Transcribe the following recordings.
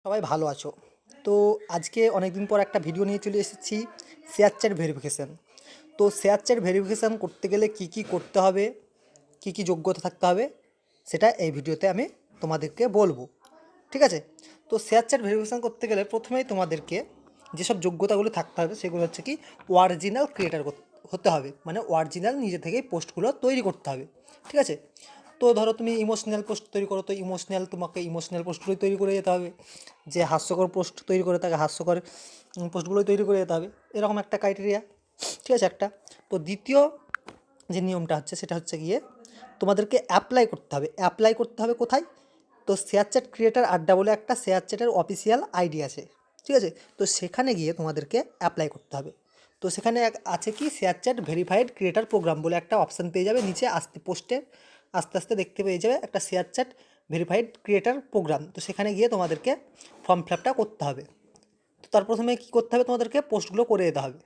সবাই ভালো আছো? তো আজকে অনেক দিন পর একটা ভিডিও নিয়ে চলে এসেছি, শেয়ার চ্যাট ভেরিফিকেশান। তো শেয়ার চ্যাট ভেরিফিকেশান করতে গেলে কি কি করতে হবে, কি কি যোগ্যতা থাকতে হবে, সেটা এই ভিডিওতে আমি তোমাদেরকে বলবো। ঠিক আছে? তো শেয়ার চ্যাট ভেরিফিকেশান করতে গেলে প্রথমেই তোমাদেরকে যেসব যোগ্যতাগুলো থাকতে হবে সেগুলো হচ্ছে কি, অরিজিনাল ক্রিয়েটার হতে হবে, মানে অরিজিনাল নিজে থেকেই পোস্টগুলো তৈরি করতে হবে। ঠিক আছে? তো ধরো তুমি ইমোশনাল পোস্ট তৈরি করো, তো তোমাকে ইমোশনাল পোস্টগুলোই তৈরি করে যেতে হবে। যে হাস্যকর পোস্ট তৈরি করে তাকে হাস্যকর পোস্টগুলোই তৈরি করে যেতে হবে। এরকম একটা ক্রাইটেরিয়া। ঠিক আছে একটা। তো দ্বিতীয় যে নিয়মটা হচ্ছে সেটা হচ্ছে গিয়ে তোমাদেরকে অ্যাপ্লাই করতে হবে। অ্যাপ্লাই করতে হবে কোথায়? তো শেয়ার চ্যাট ক্রিয়েটার আড্ডা বলে একটা শেয়ার চ্যাটের অফিসিয়াল আইডি আছে। ঠিক আছে? তো সেখানে গিয়ে তোমাদেরকে অ্যাপ্লাই করতে হবে। তো সেখানে আছে কি, ShareChat verified creator programme বলে একটা অপশান পেয়ে যাবে নিচে পোস্টে আস্তে আস্তে দেখতে পেয়ে যাবে একটা ShareChat verified creator programme. তো সেখানে গিয়ে তোমাদেরকে ফর্ম ফিল আপটা করতে হবে। তো তার প্রথমে কী করতে হবে, তোমাদেরকে পোস্টগুলো করে যেতে হবে।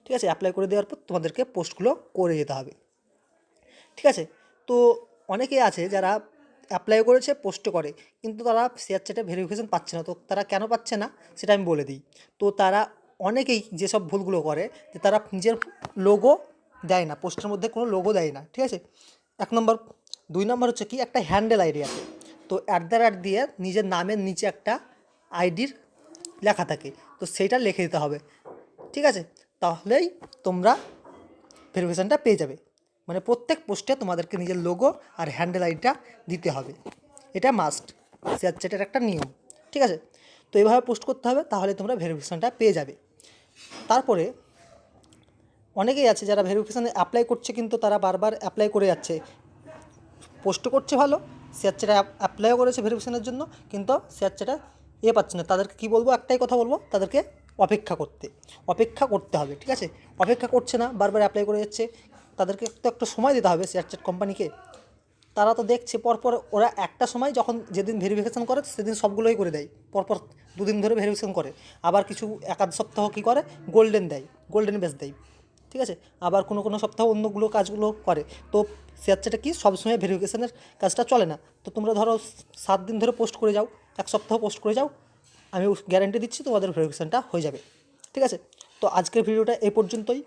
ঠিক আছে? অ্যাপ্লাই করে দেওয়ার পর তোমাদেরকে পোস্টগুলো করে যেতে হবে। ঠিক আছে? তো অনেকেই আছে যারা অ্যাপ্লাই করেছে, পোস্টও করে, কিন্তু তারা শেয়ার চ্যাটে ভেরিফিকেশন পাচ্ছে না। তো তারা কেন পাচ্ছে না সেটা আমি বলে দিই। তো তারা অনেকেই যেসব ভুলগুলো করে, যে তারা নিজের লোগো দেয় না, পোস্টের মধ্যে কোনো লোগো দেয় না। ঠিক আছে? 1 নম্বর। 2 নম্বর হচ্ছে কি, একটা হ্যান্ডেল আইডি আছে। তো দিয়ে নিজের নামের নিচে একটা আইডির লেখা থাকে, তো সেইটা লিখে দিতে হবে। ঠিক আছে? তাহলেই তোমরা ভেরিফিকেশানটা পেয়ে যাবে। মানে প্রত্যেক পোস্টে তোমাদেরকে নিজের লোগো আর হ্যান্ডেল আইডিটা দিতে হবে। এটা মাস্ট, শেয়ার চ্যাটের একটা নিয়ম। ঠিক আছে? তো এইভাবে পোস্ট করতে হবে, তাহলে তোমরা ভেরিফিকেশানটা পেয়ে যাবে। তারপরে অনেকেই আছে যারা ভেরিফিকেশানে অ্যাপ্লাই করছে, কিন্তু তারা বারবার অ্যাপ্লাই করে যাচ্ছে, পোস্টও করছে ভালো, শেয়ার চ্যাটে অ্যাপ্লাইও করেছে ভেরিফিকেশানের জন্য, কিন্তু শেয়ার চ্যাটে পাচ্ছে না। তাদেরকে কী বলবো, একটাই কথা বলবো, তাদেরকে অপেক্ষা করতে হবে। ঠিক আছে? অপেক্ষা করছে না, বারবার অ্যাপ্লাই করে যাচ্ছে, তাদেরকে তো একটা সময় দিতে হবে শেয়ার চ্যাট কোম্পানিকে। তারা তো দেখছে পরপর, ওরা একটা সময় যখন যেদিন ভেরিফিকেশান করে সেদিন সবগুলোই করে দেয়, পরপর 2 দিন ধরে ভেরিফিকেশান করে। আবার কিছু এক আধ সপ্তাহ কী করে, গোল্ডেন বেস দেয়। ঠিক আছে? আবার কোনো সপ্তাহ অন্যগুলো কাজগুলো করে। তো শেয়ার চ্যাটে কি সবসময় ভেরিফিকেশানের কাজটা চলে না। তো তোমরা ধরো 7 দিন ধরে পোস্ট করে যাও, 1 সপ্তাহ পোস্ট করে যাও, আমি গ্যারান্টি দিচ্ছি তোমাদের ভেরিফিকেশানটা হয়ে যাবে। ঠিক আছে? তো আজকের ভিডিওটা এই পর্যন্তই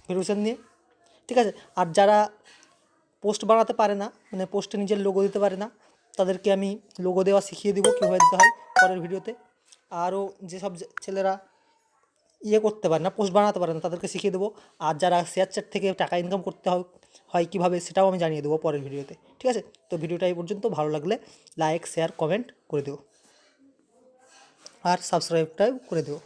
ভেরিফিকেশান নিয়ে। ঠিক আছে? আর যারা পোস্ট বানাতে পারে না, মানে পোস্টে নিজের লোগো দিতে পারে না, তাদেরকে আমি লোগো দেওয়া শিখিয়ে দিব কীভাবে দিতে হয় পরের ভিডিওতে। আরও যেসব ছেলেরা করতে পারে না, পোস্ট বানাতে পারে না, তাদেরকে শিখিয়ে দেবো। আর যারা শেয়ার চ্যাট থেকে টাকা ইনকাম করতে হয় কীভাবে, সেটাও আমি জানিয়ে দেবো পরের ভিডিওতে। ঠিক আছে? তো ভিডিওটা এই পর্যন্ত। ভালো লাগলে লাইক, শেয়ার, কমেন্ট করে দেবো, আর সাবস্ক্রাইবটাও করে দেবো।